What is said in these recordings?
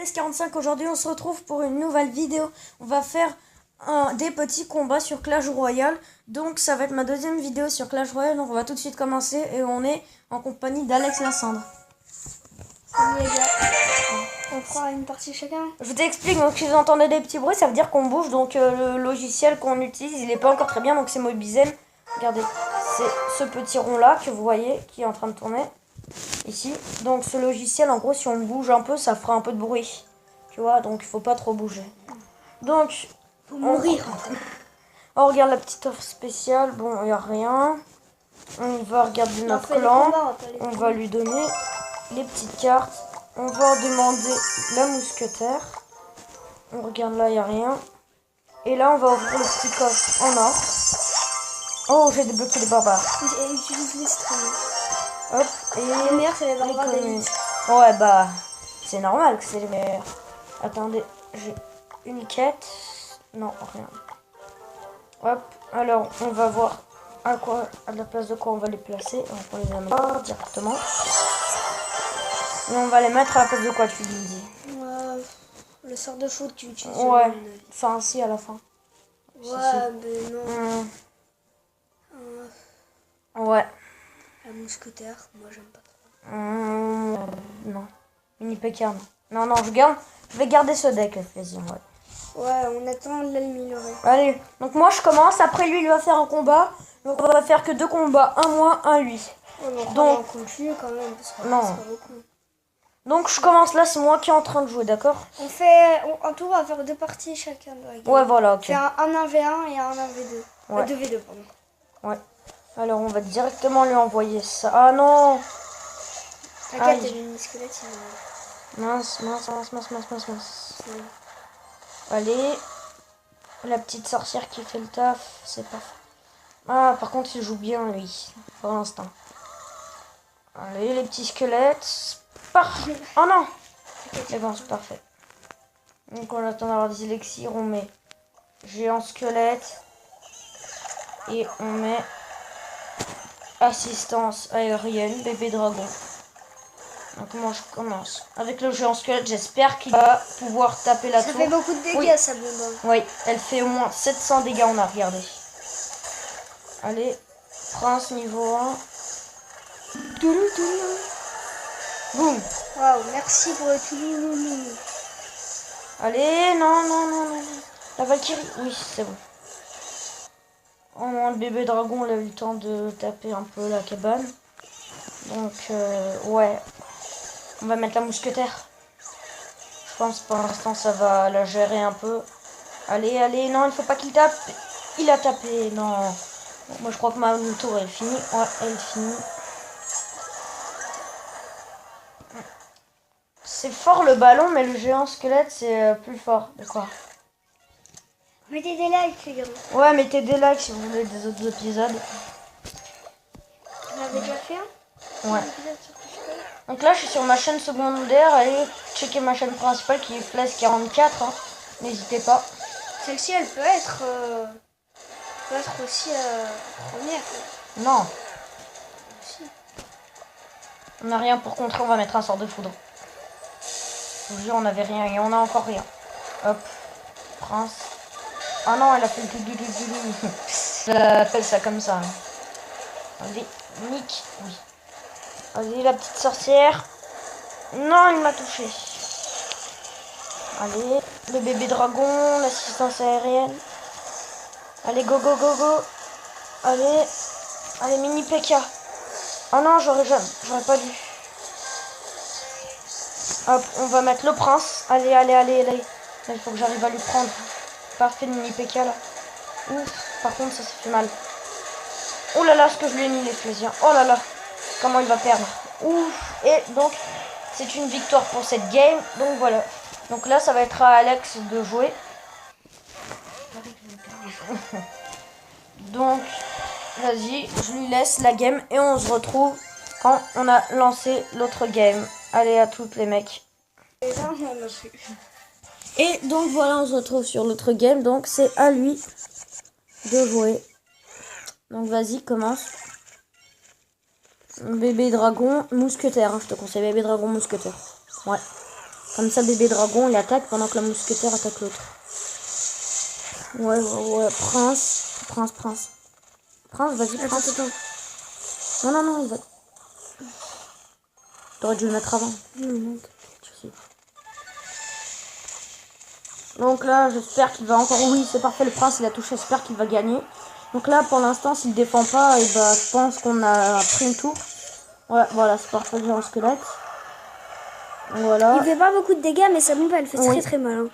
Ines45, aujourd'hui on se retrouve pour une nouvelle vidéo. On va faire des petits combats sur Clash Royale. Donc ça va être ma deuxième vidéo sur Clash Royale. Donc on va tout de suite commencer et on est en compagnie d'Alex Lassandre. Salut les gars, on fera une partie chacun. Je t'explique, donc si vous entendez des petits bruits, ça veut dire qu'on bouge. Donc le logiciel qu'on utilise, il n'est pas encore très bien, donc c'est Mobizen. Regardez, c'est ce petit rond là que vous voyez qui est en train de tourner. Ici, donc ce logiciel, en gros, si on bouge un peu, ça fera un peu de bruit. Tu vois, donc il faut pas trop bouger. Donc, Faut mourir. On regarde la petite offre spéciale. Bon, il n'y a rien. On va regarder notre clan. On va lui donner les petites cartes. On va demander la mousquetaire. On regarde là, il n'y a rien. Et là, on va ouvrir le petit coffre en or. Oh, j'ai débloqué les barbares. Utilise les strings. Hop, et les meilleurs, c'est les barbares d'élite. Ouais, bah, c'est normal que c'est les meilleurs. Attendez, j'ai une quête. Non, rien. Hop, alors on va voir à la place de quoi on va les placer. On va les mettre directement. Et on va les mettre à la place de quoi, tu me dis? Le sort de foot que tu utilises. Ouais, enfin, si, à la fin. Ouais, Si. mais non. Ouais. La mousquetaire, moi j'aime pas trop. Non. Mini PK, non. Non, non, je vais garder ce deck, vas-y, ouais. Ouais, on attend de l'améliorer. Allez, donc moi je commence, après lui il va faire un combat. Donc on va faire que 2 combats, un moi, un lui. Ouais, donc on continue quand même, parce que non. c'est pas beaucoup. Donc je commence là, c'est moi qui est en train de jouer, d'accord? On fait, en tout, on va faire 2 parties chacun de la game. Ouais, voilà, ok. C'est un 1v1 et un 1v2. Ouais. 2v2, pardon. Ouais. Alors on va directement lui envoyer ça. Ah non! T'inquiète, t'as mis une squelette. Mince. Allez. La petite sorcière qui fait le taf, c'est pas... Ah, par contre il joue bien lui, pour l'instant. Allez, les petits squelettes. Oh non! C'est bon, c'est parfait. Donc on attend d'avoir des élixirs, on met géant squelette. Et on met assistance aérienne, bébé dragon. Donc moi je commence avec le géant squelette, j'espère qu'il va pouvoir taper la tour. Ça fait beaucoup de dégâts, oui. Ça bombe. Oui, elle fait au moins 700 dégâts, on a regardé. Allez, prince niveau 1. Boum. Waouh, merci pour le touloulou. Allez, non. La Valkyrie, oui, c'est bon. Au moins le bébé dragon, il a eu le temps de taper un peu la cabane. Donc, ouais. On va mettre la mousquetaire. Je pense pour l'instant ça va la gérer un peu. Allez, non, il faut pas qu'il tape. Il a tapé, non. Bon, moi je crois que ma tour est finie. Ouais, elle est finie. C'est fort le ballon, mais le géant squelette c'est plus fort. De quoi? Mettez des likes, les gars. Ouais, mettez des likes si vous voulez des autres épisodes. On avait déjà fait un? Ouais. Donc là, je suis sur ma chaîne secondaire. Allez checker ma chaîne principale qui est Flash44. Hein. N'hésitez pas. Celle-ci, elle peut être aussi première. Non. Si. On n'a rien pour contrer. On va mettre un sort de foudre. Je vous jure, on n'avait rien et on a encore rien. Hop. Prince. Ah non, elle a fait le doudou. J'appelle ça comme ça. Allez, Nick. Oui. Allez, la petite sorcière. Non, il m'a touché. Allez, le bébé dragon, l'assistance aérienne. Allez, go. Allez, mini PK. Oh non, j'aurais pas dû. Hop, on va mettre le prince. Allez. Là, il faut que j'arrive à lui prendre. Parfait, le mini PK là. Ouf, par contre, ça fait mal. Oh là là, ce que je lui ai mis les plaisirs. Oh là là, comment il va perdre. Ouf, et donc, c'est une victoire pour cette game. Donc voilà. Donc là, ça va être à Alex de jouer. Donc, vas-y, je lui laisse la game et on se retrouve quand on a lancé l'autre game. Allez, à toutes les mecs. Et donc voilà, on se retrouve sur l'autre game. Donc c'est à lui de jouer. Donc vas-y, commence. Bébé dragon, mousquetaire. Hein, je te conseille bébé dragon, mousquetaire. Ouais. Comme ça, bébé dragon, il attaque pendant que le mousquetaire attaque l'autre. Ouais. Prince, vas-y, prince. Attends. Non, il va... T'aurais dû le mettre avant. Non. Donc là, j'espère qu'il va encore... Oui, c'est parfait, le prince, il a touché, j'espère qu'il va gagner. Donc là, pour l'instant, s'il défend pas, et bah, je pense qu'on a pris une tour. Ouais, voilà, c'est parfait, j'ai un squelette. Voilà. Il fait pas beaucoup de dégâts, mais sa bombe, elle fait très mal. Hein.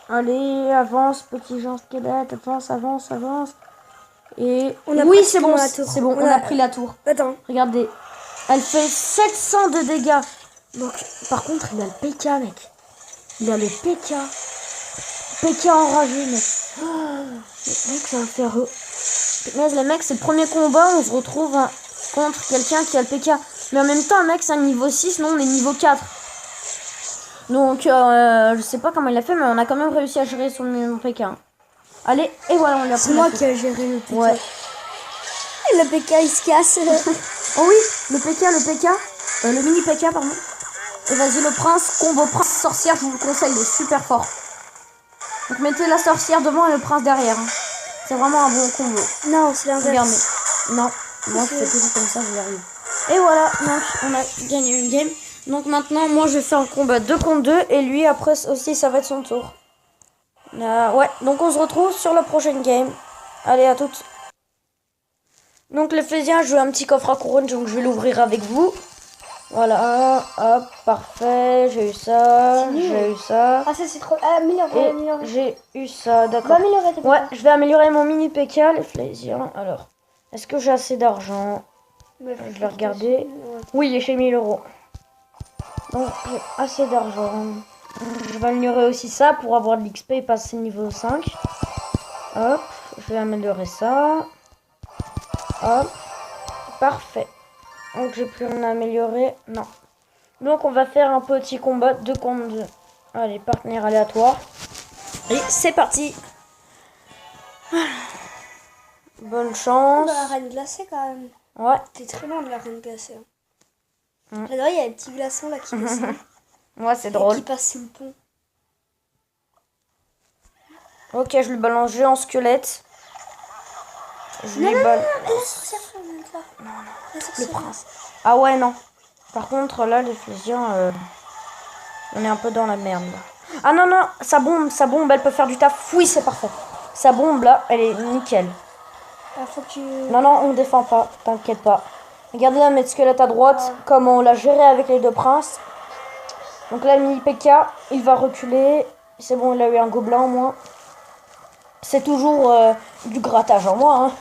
Allez, avance, petit Jean squelette, avance. Et On a oui, c'est bon, on a pris la tour. Attends. Regardez, elle fait 700 de dégâts. Donc, par contre, il a le PK, mec. Il a le PK. PK enragé, mec. Mec, ça va faire... Mais les mecs, c'est le premier combat, on se retrouve contre quelqu'un qui a le PK. Mais en même temps, mec, c'est un niveau 6, non, on est niveau 4. Donc, je sais pas comment il a fait, mais on a quand même réussi à gérer son PK. Allez, et voilà, on l'a pris. C'est moi qui ai géré le PK. Ouais. Et le PK, il se casse. Oh oui, le PK. Le mini PK, pardon. Et vas-y, le prince, combo prince sorcière, je vous le conseille, il est super fort. Donc, mettez la sorcière devant et le prince derrière. Hein. C'est vraiment un bon combo. Non, c'est l'inverse. Regardez. Non, moi je fais toujours comme ça, j'y arrive. Et voilà, donc on a gagné une game. Donc maintenant, moi je fais un combat 2 contre 2 et lui après aussi ça va être son tour. Ouais, donc on se retrouve sur la prochaine game. Allez, à toutes. Donc les Flésiens, je veux un petit coffre à couronne, donc je vais l'ouvrir avec vous. Voilà, hop, parfait, j'ai eu ça, Ah, ça c'est trop... Ah, améliorer. J'ai eu ça, d'accord. Va améliorer tes Ouais, je vais améliorer mon mini PK, les Flésiens. Alors, est-ce que j'ai assez d'argent? Je vais regarder. Oui, il est chez 1000 €. Donc, j'ai assez d'argent. Je vais améliorer aussi ça pour avoir de l'XP et passer niveau 5. Hop, je vais améliorer ça. Hop, parfait. Donc, j'ai plus rien à améliorer. Non. Donc, on va faire un petit combat 2 contre 2. Allez, partenaire aléatoire. Et c'est parti. Bonne chance. Dans la reine glacée quand même. Ouais. T'es très loin de la reine glacée. Mm. J'adore, il y a des petits glaçons là qui descendent. Ouais, c'est drôle. Qui passent sous le pont. Ok, je lui balance géant squelette. Je lui balance. La sorcière monte là. Non, La le sorcière. prince. Ah ouais, non. Par contre, là, les Flésiens, on est un peu dans la merde. Là. Ah non, sa bombe, elle peut faire du taf. Oui, c'est parfait. Sa bombe, là, elle est nickel. Ah, faut que tu... Non, on défend pas, t'inquiète pas. Regardez là, mettre squelette à droite, comme on l'a géré avec les deux princes. Donc là, mini PK, il va reculer. C'est bon, il a eu un gobelin en moins. C'est toujours du grattage en moins. Hein.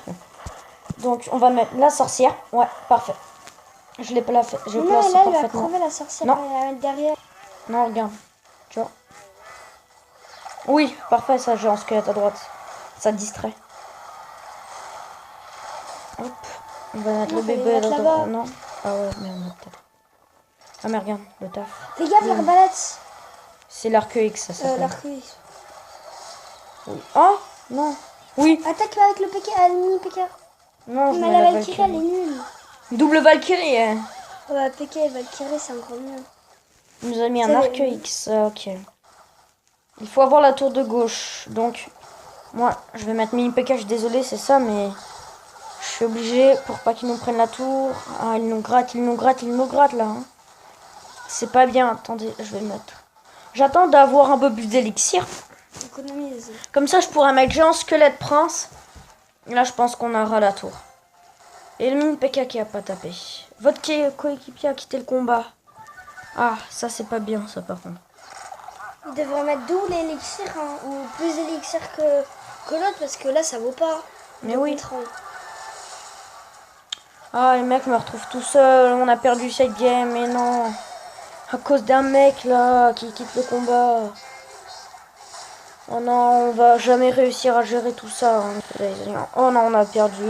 Donc, on va mettre la sorcière. Ouais, parfait. Je l'ai placé Non, là, elle va parfaitement. crever la sorcière. Non. Elle va la mettre derrière. Non, regarde. Tu vois. Oui, parfait, ça, j'ai un squelette à droite. Ça distrait. Hop. On va mettre le bébé à droite. Non. Ah ouais, merde, peut-être. Ah mais regarde, le taf. Fais gaffe, l'arbalète. C'est l'arc X, ça s'appelle. L'arc-œil. Oui. Oh non. Oui. Attaque-la avec le PK, le mini PK. Non, je Mais mets la Valkyrie, elle est nulle. Double Valkyrie, hein. Ouais, PK et Valkyrie, c'est encore mieux. Il nous a mis un arc X, ok. Il faut avoir la tour de gauche. Donc, moi, je vais mettre mini PK, je suis désolée, c'est ça, mais je suis obligée pour pas qu'ils nous prennent la tour. Ah, ils nous grattent là. Hein. C'est pas bien, attendez, je vais le mettre. J'attends d'avoir un peu plus d'élixir. Économise. Comme ça, je pourrais mettre géant squelette prince. Et là, je pense qu'on aura la tour. Et le mini PK qui a pas tapé. Votre coéquipier a quitté le combat. Ah, ça, c'est pas bien, ça, par contre. Ils devraient mettre double élixir, hein, ou plus d'élixir que l'autre, parce que là, ça vaut pas. Mais oui. 30. Ah, les mecs me retrouvent tout seul. On a perdu cette game, mais non. À cause d'un mec, là, qui quitte le combat. Oh non, on va jamais réussir à gérer tout ça. Hein. Oh non, on a perdu.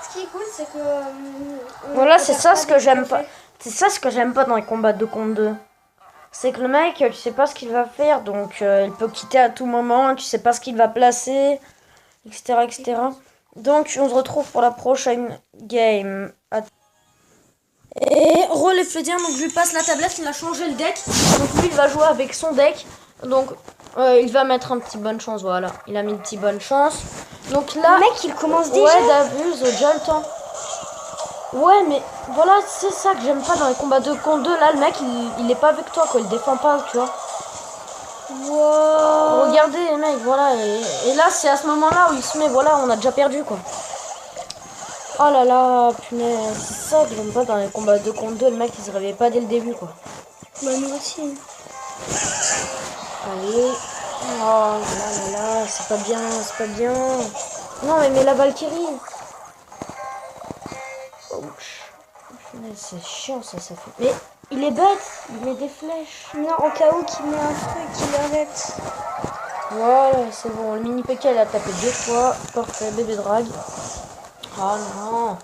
Ce qui est cool, c'est que... Voilà, c'est ça ce que j'aime pas. C'est ça ce que j'aime pas dans les combats 2 contre 2. C'est que le mec, tu sais pas ce qu'il va faire, donc il peut quitter à tout moment, tu sais pas ce qu'il va placer, etc. Donc on se retrouve pour la prochaine game. Et les Flédiens, donc je lui passe la tablette, il a changé le deck. Donc lui il va jouer avec son deck. Donc il va mettre un petit bonne chance, voilà. Il a mis une petite bonne chance. Donc là. Le mec il commence déjà. Ouais, d'abus, déjà le temps. Ouais, mais voilà, c'est ça que j'aime pas dans les combats 2 contre 2. Là, le mec il est pas avec toi, quoi. Il défend pas, tu vois. Wow. Regardez les mecs, voilà. Et là, c'est à ce moment-là où il se met, voilà, on a déjà perdu, quoi. Oh là là, punaise, c'est ça que j'aime pas dans les combats 2 contre 2, le mec il se réveille pas dès le début, quoi. Bah nous aussi. Allez. Oh là là là, c'est pas bien, c'est pas bien. Non mais la Valkyrie. Oh, punaise, c'est chiant ça fait. Mais il est bête, il met des flèches. Non, au cas où qu'il met un truc, qu'il arrête. Voilà, c'est bon, le mini PK il a tapé 2 fois. Parfait, bébé drag. Oh non.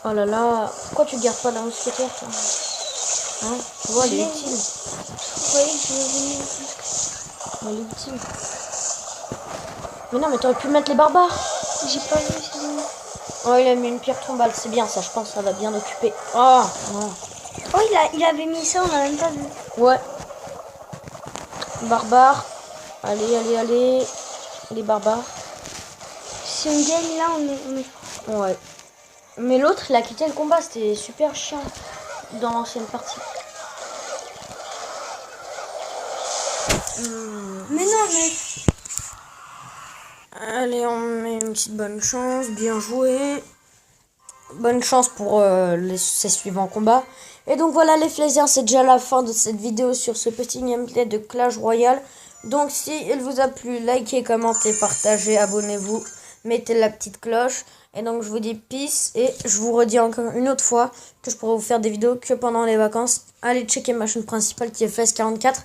Oh là là. Pourquoi tu gardes pas la mousquetaire, toi? Hein? Tu vois, elle est utile. Vous voyez que je vais venir. Elle est utile. Mais non, mais t'aurais pu mettre les barbares. J'ai pas vu, c'est bon. Oh, il a mis une pierre tombale, c'est bien ça, je pense que ça va bien occuper. Oh, non. Oh, il avait mis ça, on a même pas vu. Ouais. Barbare. Allez, allez, allez. Les barbares. Si on gagne là, on est... Ouais. Mais l'autre, il a quitté le combat, c'était super chiant dans l'ancienne partie. Mais non, mais... Allez, on met une petite bonne chance, bien joué. Bonne chance pour ces suivants combats. Et donc voilà les plaisirs, c'est déjà la fin de cette vidéo sur ce petit gameplay de Clash Royale. Donc si il vous a plu, likez, commentez, partagez, abonnez-vous, mettez la petite cloche. Et donc je vous dis peace et je vous redis encore une autre fois que je pourrai vous faire des vidéos que pendant les vacances. Allez checker ma chaîne principale qui est FS44.